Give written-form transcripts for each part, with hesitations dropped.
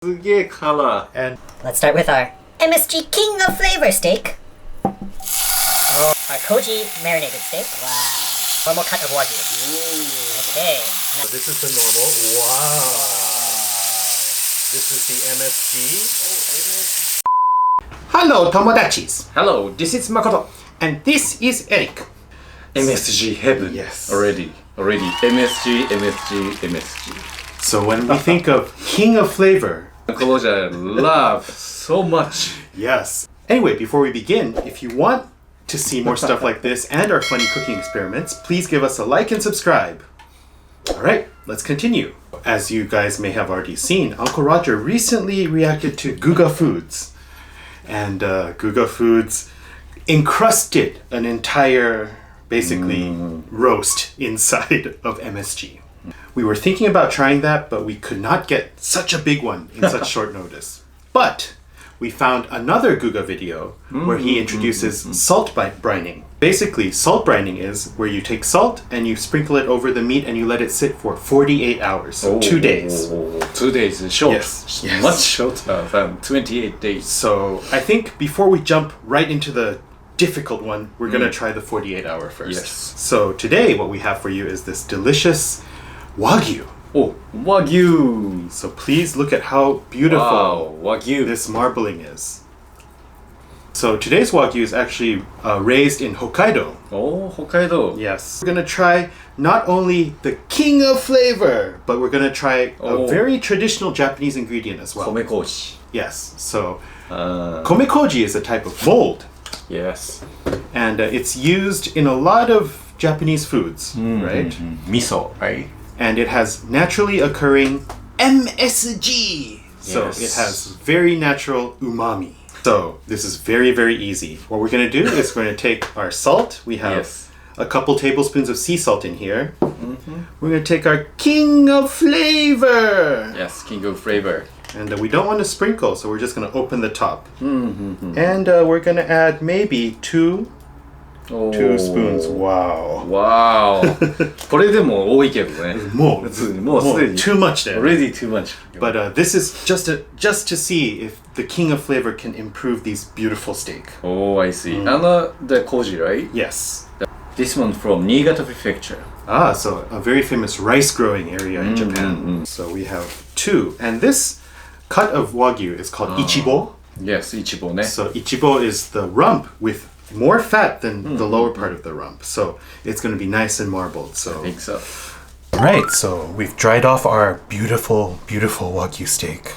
color. And let's start with our MSG King of Flavor steak. Our Kouji marinated steak. Wow. Normal cut of Wagyu. Okay. so this is the normal. Wow. This is the MSG. Hello, Tomodachis. Hello, this is Makoto. And this is Eric. MSG heaven. Yes. Already. MSG. So when we think of King of Flavor, Closure love so much. yes. Anyway, before we begin, if you want to see more stuff like this and our funny cooking experiments, please give us a like and subscribe. All right, let's continue. As you guys may have already seen, Uncle Roger recently reacted to Guga Foods. And Guga Foods encrusted an entire, basically, roast inside of MSG. We were thinking about trying that, but we could not get such a big one in such short notice. But we found another Guga video where he introduces salt brining. Basically, salt brining is where you take salt and you sprinkle it over the meat and you let it sit for 48 hours, so 2 days. 2 days is short. Yes. Much shorter than 28 days. So I think before we jump right into the difficult one, we're gonna try the 48-hour first. Yes. So today what we have for you is this delicious Wagyu. Oh, Wagyu. So please look at how beautiful Wow, Wagyu. this marbling is. So today's Wagyu is actually raised in Hokkaido. Oh, Hokkaido. Yes. We're gonna try not only the king of flavor, but we're gonna try a very traditional Japanese ingredient as well. Komekoji. Yes. So komekoji is a type of mold. Yes. And it's used in a lot of Japanese foods, right? Miso, right? And it has naturally occurring MSG. So Yes. it has very natural umami. So this is very, very easy. What we're going to do is we're going to take our salt. We have a couple tablespoons of sea salt in here. We're going to take our king of flavor. Yes, king of flavor. And we don't want to sprinkle, so we're just going to open the top. And we're going to add maybe two spoons. Wow. Wow. これでも多いけどね。もうすでに too much there. Already too much. But this is just to see if the king of flavor can improve these beautiful steak. Oh, I see. The koji, right? Yes. This one from Niigata Prefecture. Ah, so a very famous rice growing area in Japan. So we have two. And this cut of Wagyu is called ichibo. Yes, ichibo ne. So ichibo is the rump with more fat than the lower part of the rump. So it's going to be nice and marbled. So I think so. Right, so we've dried off our beautiful, beautiful Wagyu steak.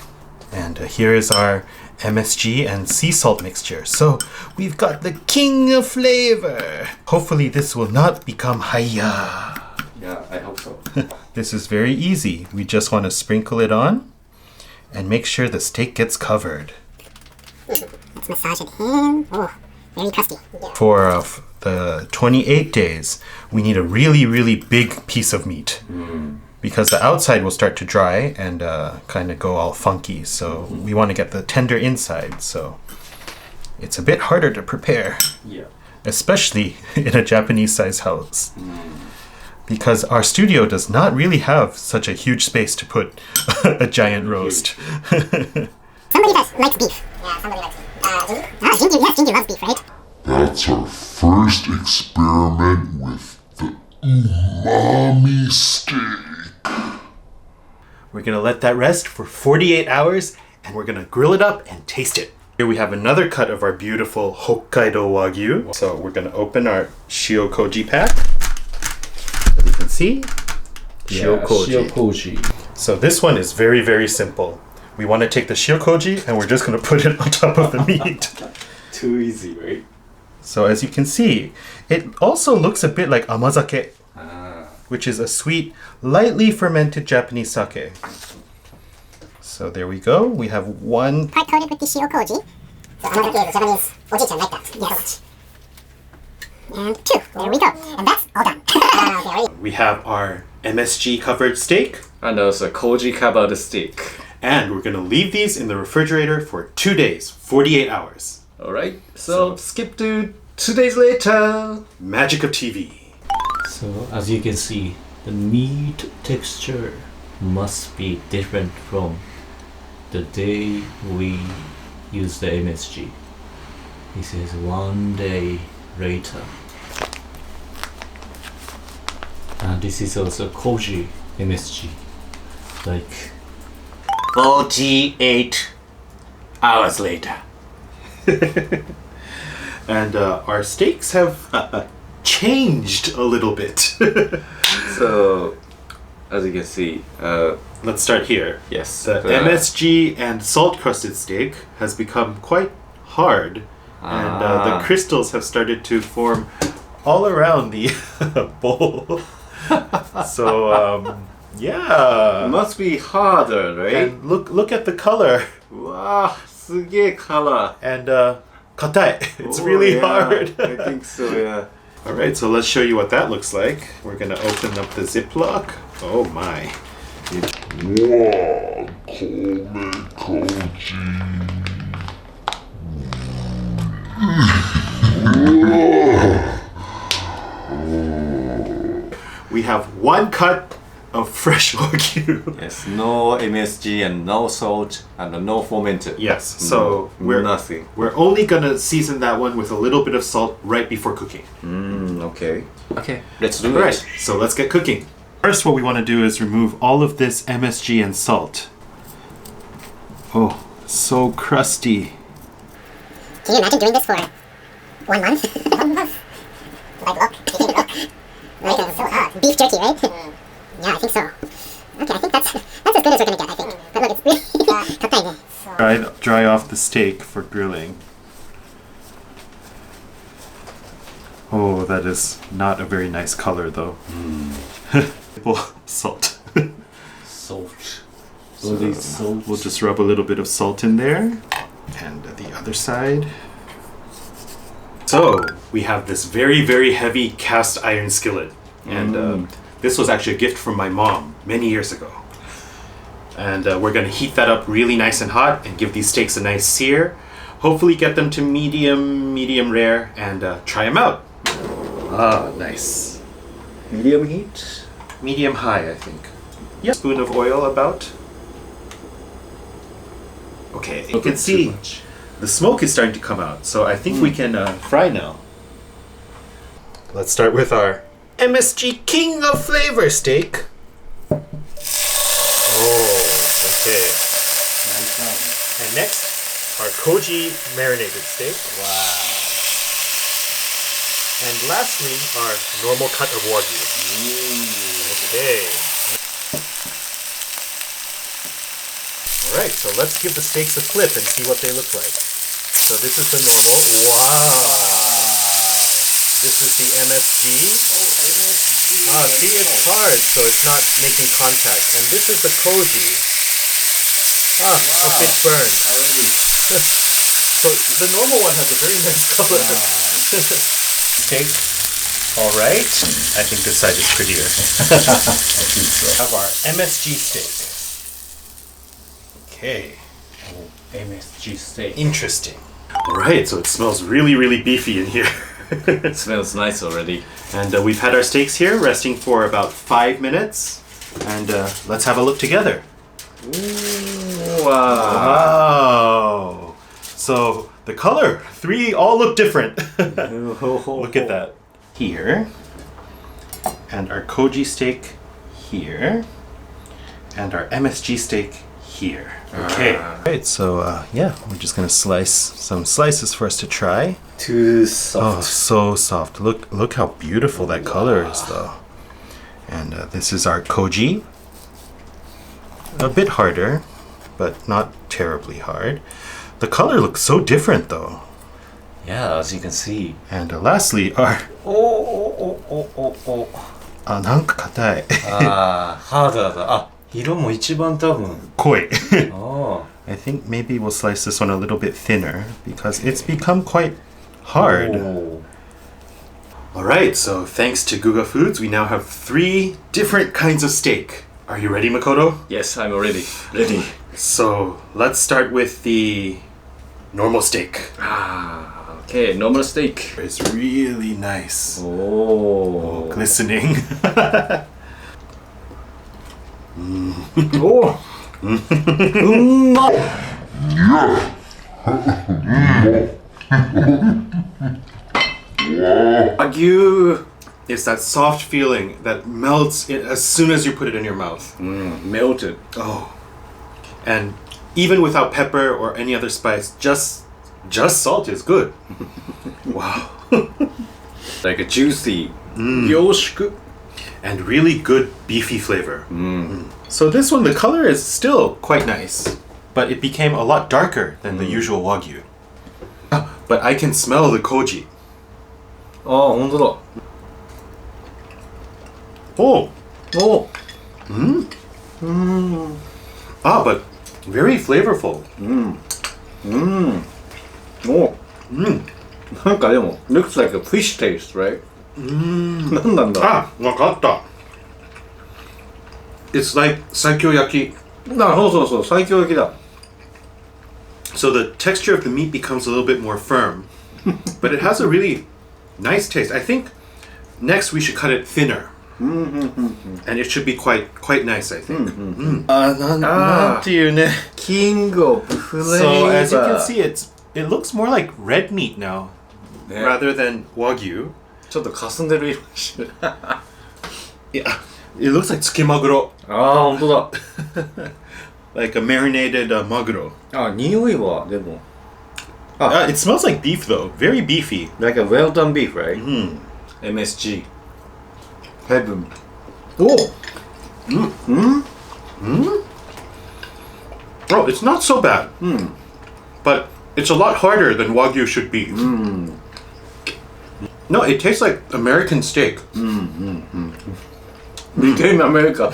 And here is our MSG and sea salt mixture. So we've got the king of flavor. Hopefully this will not become haya. Yeah, I hope so. This is very easy. We just want to sprinkle it on and make sure the steak gets covered. Let's massage it in. Oh, very crusty. For the 28 days, we need a really, really big piece of meat. Because the outside will start to dry and kind of go all funky. So we want to get the tender inside. So it's a bit harder to prepare. Yeah. Especially in a Japanese-sized house. Because our studio does not really have such a huge space to put a giant roast. Somebody likes beef. Yeah, somebody likes beef. Jingy? Yes, Jingy loves beef, right? That's our first experiment with the umami steak. We're going to let that rest for 48 hours and we're going to grill it up and taste it. Here we have another cut of our beautiful Hokkaido Wagyu. So we're going to open our Shio Kouji pack. As you can see, Shio Kouji. So this one is very, very simple. We want to take the Shio Kouji and we're just going to put it on top of the meat. Too easy, right? So as you can see, it also looks a bit like amazake, which is a sweet, lightly fermented Japanese sake. So there we go. We have one Part coated with the Shio Kouji. So amazake is a Japanese oji-chan like that. Yes. And two. There we go. And that's all done. We have our MSG covered steak. And also koji covered steak. And we're going to leave these in the refrigerator for 2 days, 48 hours. Alright, so skip to 2 days later. Magic of TV. So as you can see, the meat texture must be different from the day we use the MSG. This is 1 day later. And this is also Kouji MSG. Like 48 hours later. And our steaks have changed a little bit. So, as you can see, Let's start here. yes, The MSG and salt crusted steak has become quite hard, and the crystals have started to form all around the bowl. So, yeah. must be harder, right? And look at the color. Wow, すげえ color. And katai. It's Oh, really yeah, hard. I think so, yeah. All right, so let's show you what that looks like. We're gonna open up the Ziploc. Oh my. We have 1 cut of fresh Wagyu. Yes, no MSG and no salt and no fermented. Yes, so nothing. we're only gonna season that one with a little bit of salt right before cooking. Okay. Okay, let's do All it. right, so let's get cooking. First, what we want to do is remove all of this MSG and salt. Oh, so crusty. Can you imagine doing this for 1 month? 1 month. Like, look. Like, it's so hot. Beef jerky, right? Yeah, I think so. Okay, I think that's as good as we're gonna get, I think. But look, it's really Dry off the steak for grilling. Oh, that is not a very nice color, though. Salt. salt. So we'll just rub a little bit of salt in there. And the other side. So, we have this very, very heavy cast iron skillet. And this was actually a gift from my mom many years ago. And we're going to heat that up really nice and hot and give these steaks a nice sear. Hopefully get them to medium rare, and try them out. Ah, nice. Medium heat? Medium high, I think. Yep. Spoon of oil about. Okay, you can see the smoke is starting to come out, so I think we can fry now. Let's start with our MSG King of Flavor steak. Oh, okay. Nice one. And next, our Kouji marinated steak. Wow. And lastly, our normal cut of Wagyu. Okay. Alright, so let's give the steaks a flip and see what they look like. So this is the normal. Wow. This is the MSG. See, it's hard, so it's not making contact. And this is the Kouji. A bit burned. Already. So the normal one has a very nice color. Steak. Alright. I think this side is prettier. I think so. Have our MSG steak. Okay. MSG steak. Interesting. Alright, so it smells really, really beefy in here. It smells nice already. And we've had our steaks here resting for about 5 minutes. And let's have a look together. Wow. So the color, 3 all look different. Look at that. Here. And our Kouji steak here. And our MSG steak here. Okay. Alright, so yeah, we're just gonna slice some slices for us to try. Too soft. Oh, so soft. Look how beautiful that color is, though. And this is our Kouji. A bit harder, but not terribly hard. The color looks so different, though. Yeah, as you can see. And lastly, our...なんか硬い。ハードだ。色も一番多分。濃い。Oh. I think maybe we'll slice this one a little bit thinner because it's become quite hard. Oh. Alright, so thanks to Guga Foods, we now have 3 different kinds of steak. Are you ready, Makoto? Yes, I'm ready. Ready. So let's start with the normal steak. Okay, normal steak. It's really nice. Oh. Glistening. Oh. Wagyu. It's that soft feeling that melts as soon as you put it in your mouth. Melted. Oh. And even without pepper or any other spice, just salt is good. Wow. Like a juicy. Yoshiku. And really good beefy flavor. So this one, the color is still quite nice, but it became a lot darker than the usual Wagyu. But I can smell the koji. ああ、ほんとだ。 Oh, お but very flavorful. おなんかでも looks like a fish taste, right? なんなんだ Wakatta. It's like saikyoyaki. そうそう、西京焼きだ So the texture of the meat becomes a little bit more firm, but it has a really nice taste. I think next we should cut it thinner, and it should be quite nice. I think. なんていうね King of Flavor So as you can see, it looks more like red meat now, ね rather than Wagyu. ちょっと霞んでる色してる Yeah, it looks like tsukimaguro, ああ、ほんとだ like a marinated maguro. あ、匂いはでも It smells like beef though, very beefy. Like a well done beef, right? MSG Heaven お Oh, it's not so bad, but it's a lot harder than Wagyu should be. No, it tastes like American steak. Became America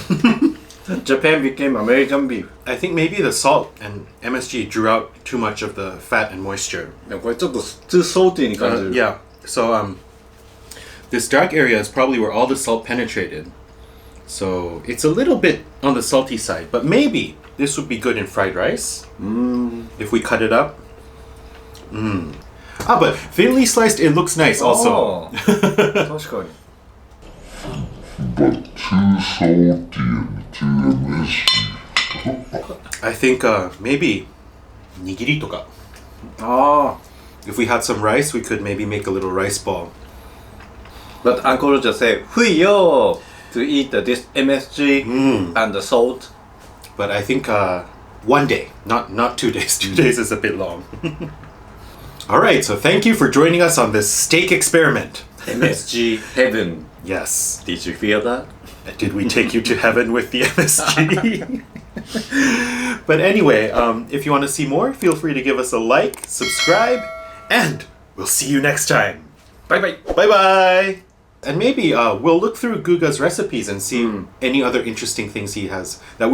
Japan became American beef I think maybe the salt and MSG drew out too much of the fat and moisture. これちょっと too salty に感じる Yeah, so this dark area is probably where all the salt penetrated. So it's a little bit on the salty side, but maybe this would be good in fried rice if we cut it up. But thinly sliced, it looks nice also. 確かに But too salty and too MSG. I think maybe nigiri toka. ああ If we had some rice, we could maybe make a little rice ball. But Uncle just said, fuiyoh, to eat this MSG and the salt. But I think one day, not 2 days. 2 days is a bit long. All right, so thank you for joining us on this steak experiment. MSG heaven. Yes. Did you feel that? Did we take you to heaven with the MSG? But anyway, if you want to see more, feel free to give us a like, subscribe, and we'll see you next time. Bye bye Bye-bye! And maybe we'll look through Guga's recipes and see any other interesting things he has that